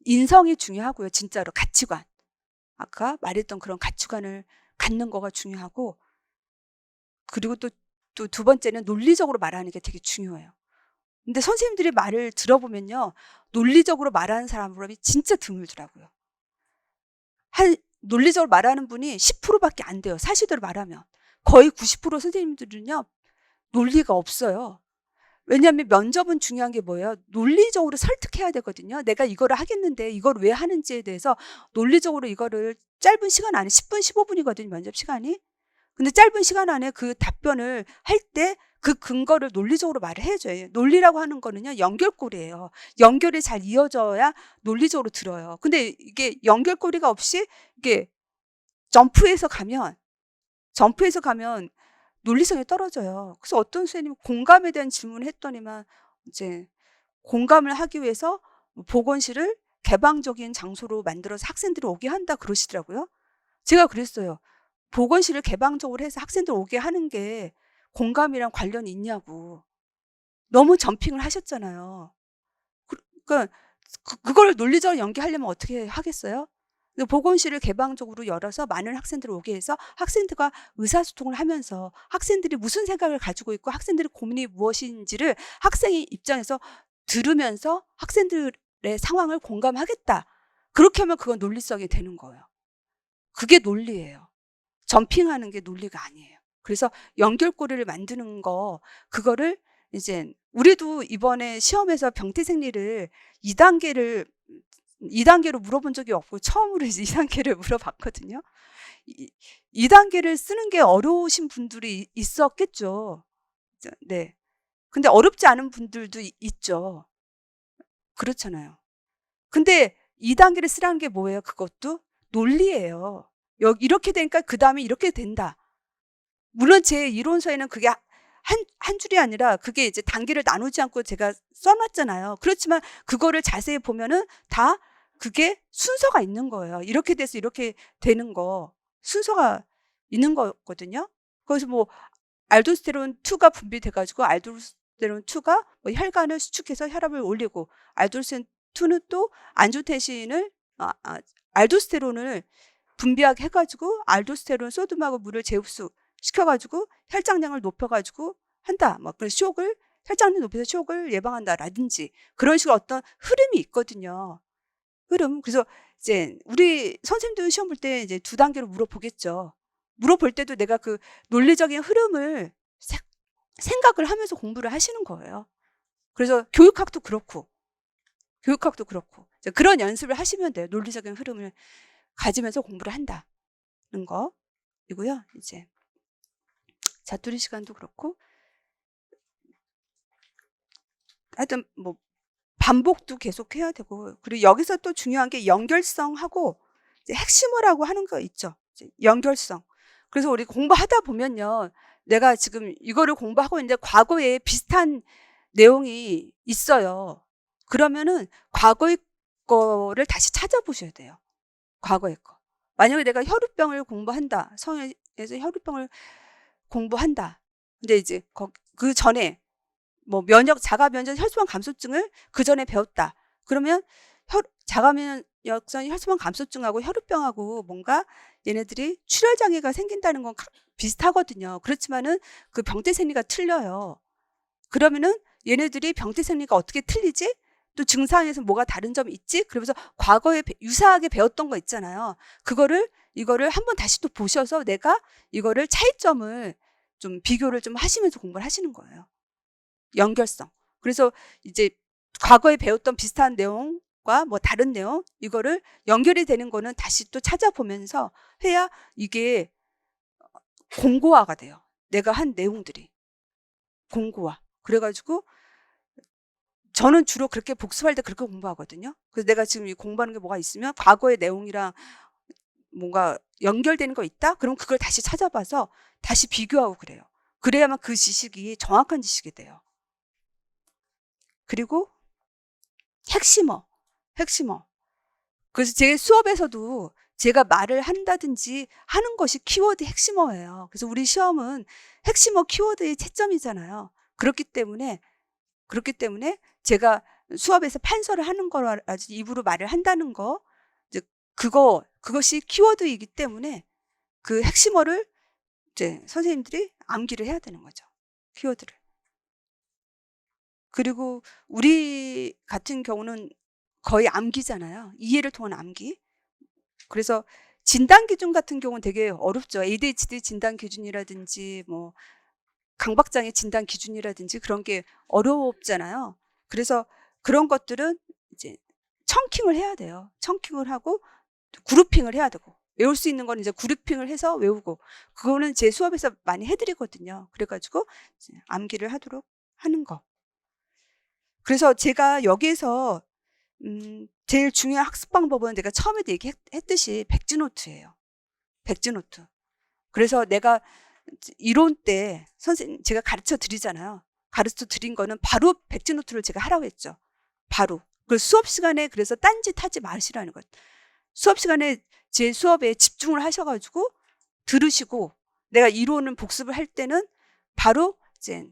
인성이 중요하고요. 진짜로 가치관. 아까 말했던 그런 가치관을 갖는 거가 중요하고 그리고 또 두 번째는 논리적으로 말하는 게 되게 중요해요. 근데 선생님들이 말을 들어보면요. 논리적으로 말하는 사람이 진짜 드물더라고요. 논리적으로 말하는 분이 10%밖에 안 돼요. 사실대로 말하면. 거의 90% 선생님들은요, 논리가 없어요. 왜냐하면 면접은 중요한 게 뭐예요? 논리적으로 설득해야 되거든요. 내가 이거를 하겠는데 이걸 왜 하는지에 대해서 논리적으로 이거를 짧은 시간 안에 10분, 15분이거든요. 면접 시간이. 근데 짧은 시간 안에 그 답변을 할 때 그 근거를 논리적으로 말을 해줘요. 논리라고 하는 거는요, 연결고리예요. 연결이 잘 이어져야 논리적으로 들어요. 근데 이게 연결고리가 없이 이게 점프해서 가면 논리성이 떨어져요. 그래서 어떤 선생님이 공감에 대한 질문을 했더니만 이제 공감을 하기 위해서 보건실을 개방적인 장소로 만들어서 학생들이 오게 한다 그러시더라고요. 제가 그랬어요. 보건실을 개방적으로 해서 학생들 오게 하는 게 공감이랑 관련이 있냐고. 너무 점핑을 하셨잖아요. 그러니까 그걸 논리적으로 연계하려면 어떻게 하겠어요? 보건실을 개방적으로 열어서 많은 학생들을 오게 해서 학생들과 의사소통을 하면서 학생들이 무슨 생각을 가지고 있고 학생들의 고민이 무엇인지를 학생의 입장에서 들으면서 학생들의 상황을 공감하겠다. 그렇게 하면 그건 논리성이 되는 거예요. 그게 논리예요. 점핑하는 게 논리가 아니에요. 그래서 연결고리를 만드는 거, 그거를 이제 우리도 이번에 시험에서 병태생리를 2단계로 물어본 적이 없고 처음으로 이제 2단계를 물어봤거든요. 2단계를 쓰는 게 어려우신 분들이 있었겠죠. 네. 근데 어렵지 않은 분들도 있죠. 그렇잖아요. 근데 2단계를 쓰라는 게 뭐예요? 그것도 논리예요. 이렇게 되니까 그 다음에 이렇게 된다. 물론 제 이론서에는 그게 한 줄이 아니라 그게 이제 단계를 나누지 않고 제가 써놨잖아요. 그렇지만 그거를 자세히 보면은 다 그게 순서가 있는 거예요. 이렇게 돼서 이렇게 되는 거 순서가 있는 거거든요. 그래서 뭐 알도스테론 2가 분비돼가지고 알도스테론 2가 뭐 혈관을 수축해서 혈압을 올리고 알도스테론 2는 또 안조텐신을 알도스테론을 분비하게 해가지고 알도스테론 소듐하고 물을 재흡수 시켜가지고 혈장량을 높여가지고 한다. 막 그래서 혈장량 높여서 쇼크를 예방한다라든지 그런 식으로 어떤 흐름이 있거든요. 흐름. 그래서 이제 우리 선생님도 시험 볼 때 이제 2단계로 물어보겠죠. 물어볼 때도 내가 그 논리적인 흐름을 생각을 하면서 공부를 하시는 거예요. 그래서 교육학도 그렇고 그런 연습을 하시면 돼요. 논리적인 흐름을 가지면서 공부를 한다는 거이고요. 이제 자투리 시간도 그렇고 하여튼 뭐 반복도 계속 해야 되고, 그리고 여기서 또 중요한 게 연결성하고 이제 핵심어라고 하는 거 있죠. 이제 연결성. 그래서 우리 공부하다 보면요, 내가 지금 이거를 공부하고 있는데 과거에 비슷한 내용이 있어요. 그러면은 과거의 거를 다시 찾아보셔야 돼요. 과거의 거. 만약에 내가 혈우병을 공부한다. 성에서 혈우병을 공부한다. 근데 이제 그 전에 뭐 자가 면역 혈소판 감소증을 그 전에 배웠다. 그러면 자가 면역성 혈소판 감소증하고 혈우병하고 뭔가 얘네들이 출혈 장애가 생긴다는 건 비슷하거든요. 그렇지만은 그 병태 생리가 틀려요. 그러면은 얘네들이 병태 생리가 어떻게 틀리지? 또 증상에서 뭐가 다른 점이 있지? 그러면서 과거에 유사하게 배웠던 거 있잖아요. 이거를 한번 다시 또 보셔서 내가 이거를 차이점을 좀 비교를 좀 하시면서 공부를 하시는 거예요. 연결성. 그래서 이제 과거에 배웠던 비슷한 내용과 뭐 다른 내용, 이거를 연결이 되는 거는 다시 또 찾아보면서 해야 이게 공고화가 돼요. 내가 한 내용들이. 공고화. 그래가지고 저는 주로 그렇게 복습할 때 그렇게 공부하거든요. 그래서 내가 지금 공부하는 게 뭐가 있으면 과거의 내용이랑 뭔가 연결되는 거 있다? 그럼 그걸 다시 찾아봐서 다시 비교하고 그래요. 그래야만 그 지식이 정확한 지식이 돼요. 그리고 핵심어. 그래서 제 수업에서도 제가 말을 한다든지 하는 것이 키워드 핵심어예요. 그래서 우리 시험은 핵심어 키워드의 채점이잖아요. 그렇기 때문에 제가 수업에서 판서를 하는 거라든지 입으로 말을 한다는 거, 이제 그것이 키워드이기 때문에 그 핵심어를 이제 선생님들이 암기를 해야 되는 거죠. 키워드를. 그리고 우리 같은 경우는 거의 암기잖아요. 이해를 통한 암기. 그래서 진단 기준 같은 경우는 되게 어렵죠. ADHD 진단 기준이라든지 뭐 강박장애 진단 기준이라든지 그런 게 어렵잖아요. 그래서 그런 것들은 이제 청킹을 해야 돼요. 청킹을 하고 그룹핑을 해야 되고, 외울 수 있는 건 이제 그룹핑을 해서 외우고, 그거는 제 수업에서 많이 해드리거든요. 그래가지고 이제 암기를 하도록 하는 거. 그래서 제가 여기에서 제일 중요한 학습 방법은 내가 처음에도 얘기했듯이 백지노트예요. 백지노트. 그래서 내가 이론 때 선생님 제가 가르쳐 드리잖아요. 가르쳐 드린 거는 바로 백지노트를 제가 하라고 했죠. 바로. 그 수업 시간에 그래서 딴짓 하지 마시라는 것. 수업 시간에 제 수업에 집중을 하셔가지고 들으시고, 내가 이론을 복습을 할 때는 바로 이제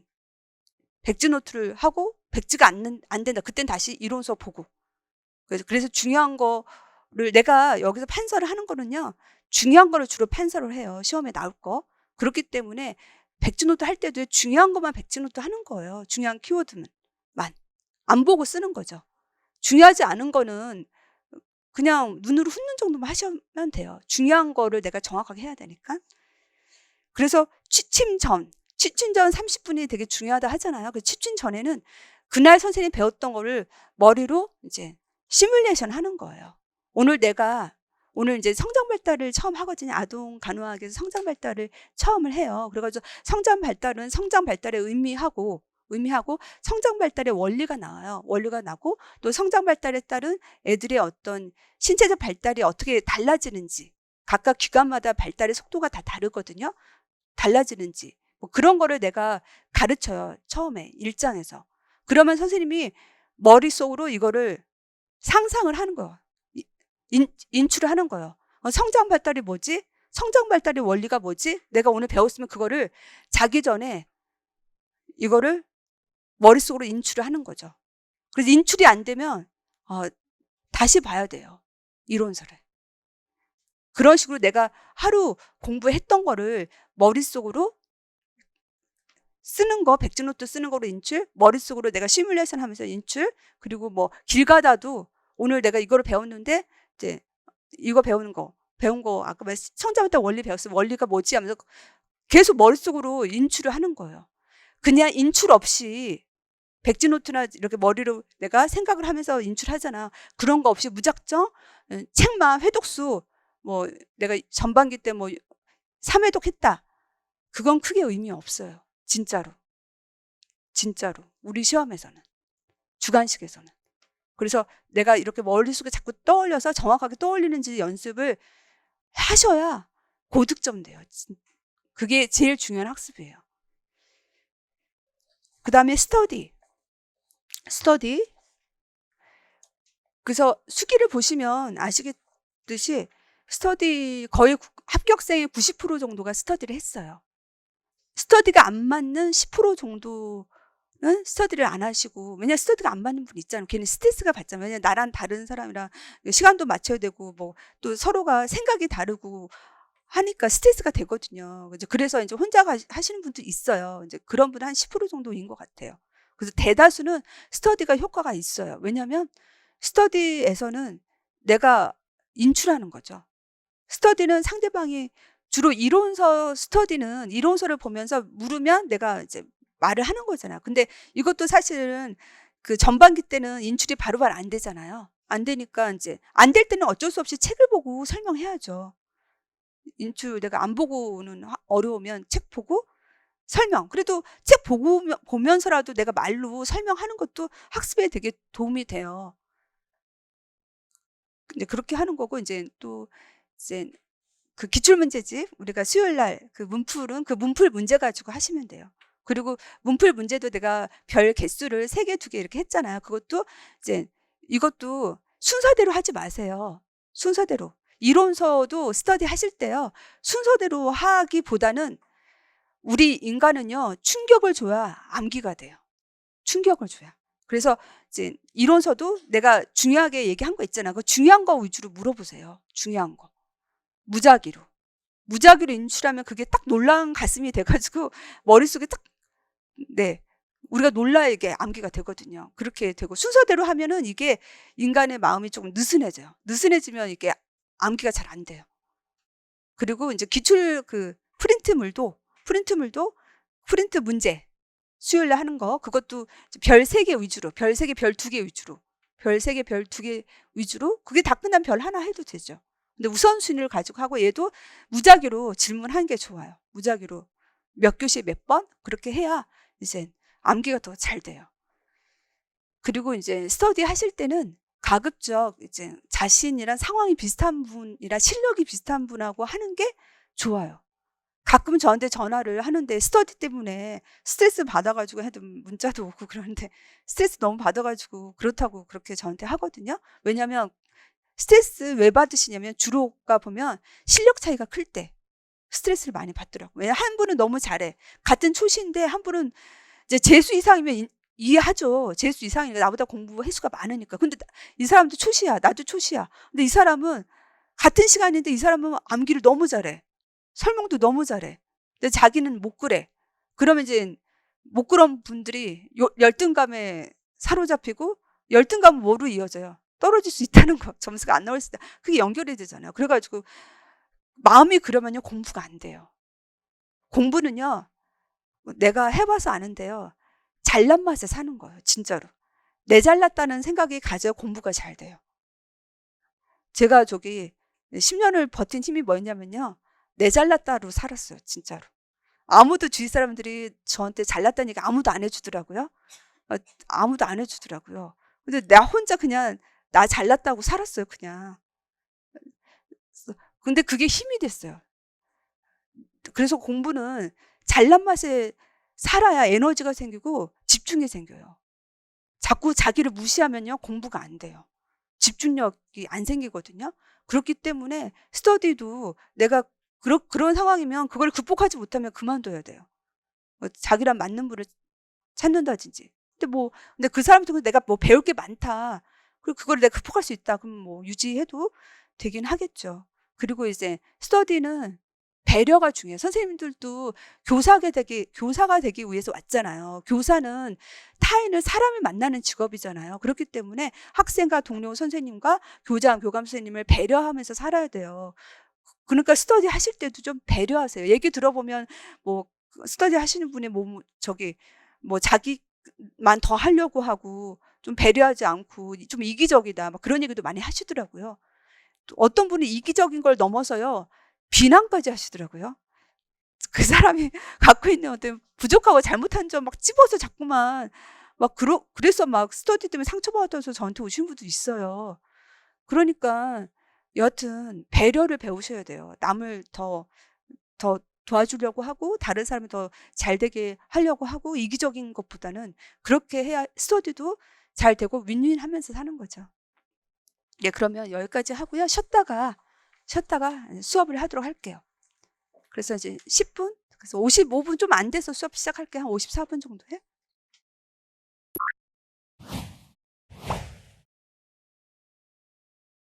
백지노트를 하고, 백지가 안 된다. 그땐 다시 이론 수업 보고. 그래서 중요한 거를 내가 여기서 판서를 하는 거는요, 중요한 거를 주로 판서를 해요. 시험에 나올 거. 그렇기 때문에 백지노트 할 때도 중요한 것만 백지노트 하는 거예요. 중요한 키워드만. 안 보고 쓰는 거죠. 중요하지 않은 거는 그냥 눈으로 훑는 정도만 하시면 돼요. 중요한 거를 내가 정확하게 해야 되니까. 그래서 취침 전 30분이 되게 중요하다 하잖아요. 그 취침 전에는 그날 선생님이 배웠던 거를 머리로 이제 시뮬레이션 하는 거예요. 오늘 이제 성장 발달을 처음 하거든요. 아동 간호학에서 성장 발달을 처음을 해요. 그래가지고 성장 발달의 의미하고 성장 발달의 원리가 나와요. 원리가 나고, 또 성장 발달에 따른 애들의 어떤 신체적 발달이 어떻게 달라지는지, 각각 기관마다 발달의 속도가 다 다르거든요. 달라지는지 뭐 그런 거를 내가 가르쳐요. 처음에 1장에서. 그러면 선생님이 머릿속으로 이거를 상상을 하는 거예요. 인출을 하는 거예요. 성장 발달이 뭐지? 성장 발달의 원리가 뭐지? 내가 오늘 배웠으면 그거를 자기 전에 이거를 머릿속으로 인출을 하는 거죠. 그래서 인출이 안 되면 다시 봐야 돼요. 이론서를. 그런 식으로 내가 하루 공부했던 거를 머릿속으로 쓰는 거, 백지노트 쓰는 거로 인출, 머릿속으로 내가 시뮬레이션 하면서 인출, 그리고 뭐 길 가다도 오늘 내가 이거를 배웠는데 이제 이거 배운 거 아까 성장부터 원리 배웠으면 원리가 뭐지 하면서 계속 머릿속으로 인출을 하는 거예요. 그냥 인출 없이 백지노트나 이렇게 머리로 내가 생각을 하면서 인출하잖아. 그런 거 없이 무작정 책만 회독수 뭐 내가 전반기 때 뭐 3회독 했다. 그건 크게 의미 없어요. 진짜로. 우리 시험에서는. 주관식에서는. 그래서 내가 이렇게 머릿속에 자꾸 떠올려서 정확하게 떠올리는지 연습을 하셔야 고득점 돼요. 그게 제일 중요한 학습이에요. 그 다음에 스터디. 그래서 수기를 보시면 아시겠듯이 스터디 거의 합격생의 90% 정도가 스터디를 했어요. 스터디가 안 맞는 10% 정도는 스터디를 안 하시고, 왜냐면 스터디가 안 맞는 분 있잖아요. 걔는 스트레스가 받잖아요. 왜냐면 나랑 다른 사람이랑 시간도 맞춰야 되고, 뭐 또 서로가 생각이 다르고 하니까 스트레스가 되거든요. 그래서 이제 혼자 하시는 분도 있어요. 이제 그런 분은 한 10% 정도인 것 같아요. 그래서 대다수는 스터디가 효과가 있어요. 왜냐면 스터디에서는 내가 인출하는 거죠. 스터디는 상대방이 주로 스터디는 이론서를 보면서 물으면 내가 이제 말을 하는 거잖아요. 근데 이것도 사실은 그 전반기 때는 인출이 바로바로 안 되잖아요. 안 되니까 이제 안 될 때는 어쩔 수 없이 책을 보고 설명해야죠. 인출 내가 안 보고는 어려우면 책 보고 설명. 그래도 책 보면서라도 내가 말로 설명하는 것도 학습에 되게 도움이 돼요. 근데 그렇게 하는 거고, 이제 또 이제 그 기출문제집 우리가 수요일 날 그 문풀 문제 가지고 하시면 돼요. 그리고 문풀 문제도 내가 별 개수를 3개, 2개 이렇게 했잖아요. 그것도 이제 이것도 순서대로 하지 마세요. 순서대로. 이론서도 스터디 하실 때요. 순서대로 하기보다는 우리 인간은요. 충격을 줘야 암기가 돼요. 충격을 줘야. 그래서 이제 이론서도 내가 중요하게 얘기한 거 있잖아요. 그 중요한 거 위주로 물어보세요. 중요한 거. 무작위로 인출하면 그게 딱 놀라운 가슴이 돼가지고 머릿속에 딱, 우리가 놀라야 이게 암기가 되거든요. 그렇게 되고, 순서대로 하면은 이게 인간의 마음이 조금 느슨해져요. 느슨해지면 이게 암기가 잘 안 돼요. 그리고 이제 기출 프린트물도 프린트 문제 수요일 날 하는 거 그것도 별 3개 위주로, 별 3개, 별 2개 위주로, 별 3개, 별 2개 위주로 그게 다 끝나면 별 하나 해도 되죠. 근데 우선순위를 가지고 하고 얘도 무작위로 질문하는 게 좋아요. 무작위로 몇 교시 몇 번 그렇게 해야 이제 암기가 더 잘 돼요. 그리고 이제 스터디 하실 때는 가급적 이제 자신이랑 상황이 비슷한 분이랑 실력이 비슷한 분하고 하는 게 좋아요. 가끔 저한테 전화를 하는데 스터디 때문에 스트레스 받아가지고 해도 문자도 오고 그러는데 스트레스 너무 받아가지고 그렇다고 그렇게 저한테 하거든요. 왜냐하면 스트레스 왜 받으시냐면 주로가 보면 실력 차이가 클 때 스트레스를 많이 받더라고요. 왜냐하면 한 분은 너무 잘해. 같은 초시인데 한 분은 이제 재수 이상이면 이해하죠. 재수 이상이니까 나보다 공부 횟수가 많으니까. 근데 이 사람도 초시야. 나도 초시야. 근데 이 사람은 같은 시간인데 이 사람은 암기를 너무 잘해. 설명도 너무 잘해. 근데 자기는 못 그래. 그러면 이제 못 그런 분들이 열등감에 사로잡히고 열등감은 뭐로 이어져요? 떨어질 수 있다는 거. 점수가 안 나올 수 있다. 그게 연결이 되잖아요. 그래가지고 마음이 그러면요 공부가 안 돼요. 공부는요 내가 해봐서 아는데요. 잘난 맛에 사는 거예요. 진짜로. 내 잘났다는 생각이 가져야 공부가 잘 돼요. 제가 10년을 버틴 힘이 뭐였냐면요. 내 잘났다로 살았어요. 진짜로. 아무도 주위 사람들이 저한테 잘났다니까 아무도 안 해주더라고요. 아무도 안 해주더라고요. 근데 나 혼자 그냥 나 잘났다고 살았어요. 그냥. 근데 그게 힘이 됐어요. 그래서 공부는 잘난 맛에 살아야 에너지가 생기고 집중이 생겨요. 자꾸 자기를 무시하면요 공부가 안 돼요. 집중력이 안 생기거든요. 그렇기 때문에 스터디도 내가 그런 상황이면 그걸 극복하지 못하면 그만둬야 돼요. 자기랑 맞는 분을 찾는다든지. 근데 그 사람한테 내가 뭐 배울 게 많다. 그리고 그걸 내가 극복할 수 있다. 그럼 뭐 유지해도 되긴 하겠죠. 그리고 이제 스터디는 배려가 중요해요. 선생님들도 교사가 되기 위해서 왔잖아요. 교사는 타인을 사람을 만나는 직업이잖아요. 그렇기 때문에 학생과 동료 선생님과 교장, 교감 선생님을 배려하면서 살아야 돼요. 그러니까 스터디 하실 때도 좀 배려하세요. 얘기 들어보면 뭐 스터디 하시는 분이 자기만 더 하려고 하고 좀 배려하지 않고 좀 이기적이다. 막 그런 얘기도 많이 하시더라고요. 또 어떤 분이 이기적인 걸 넘어서요. 비난까지 하시더라고요. 그 사람이 갖고 있는 어떤 부족하고 잘못한 점 막 집어서 자꾸만 그래서 막 스터디 때문에 상처받아서 저한테 오신 분도 있어요. 그러니까 여하튼 배려를 배우셔야 돼요. 남을 더 도와주려고 하고 다른 사람이 더 잘 되게 하려고 하고 이기적인 것보다는 그렇게 해야 스터디도 잘 되고 윈윈하면서 사는 거죠. 예, 그러면 여기까지 하고요. 쉬었다가 수업을 하도록 할게요. 그래서 이제 10분, 그래서 55분 좀 안 돼서 수업 시작할게요. 한 54분 정도 해?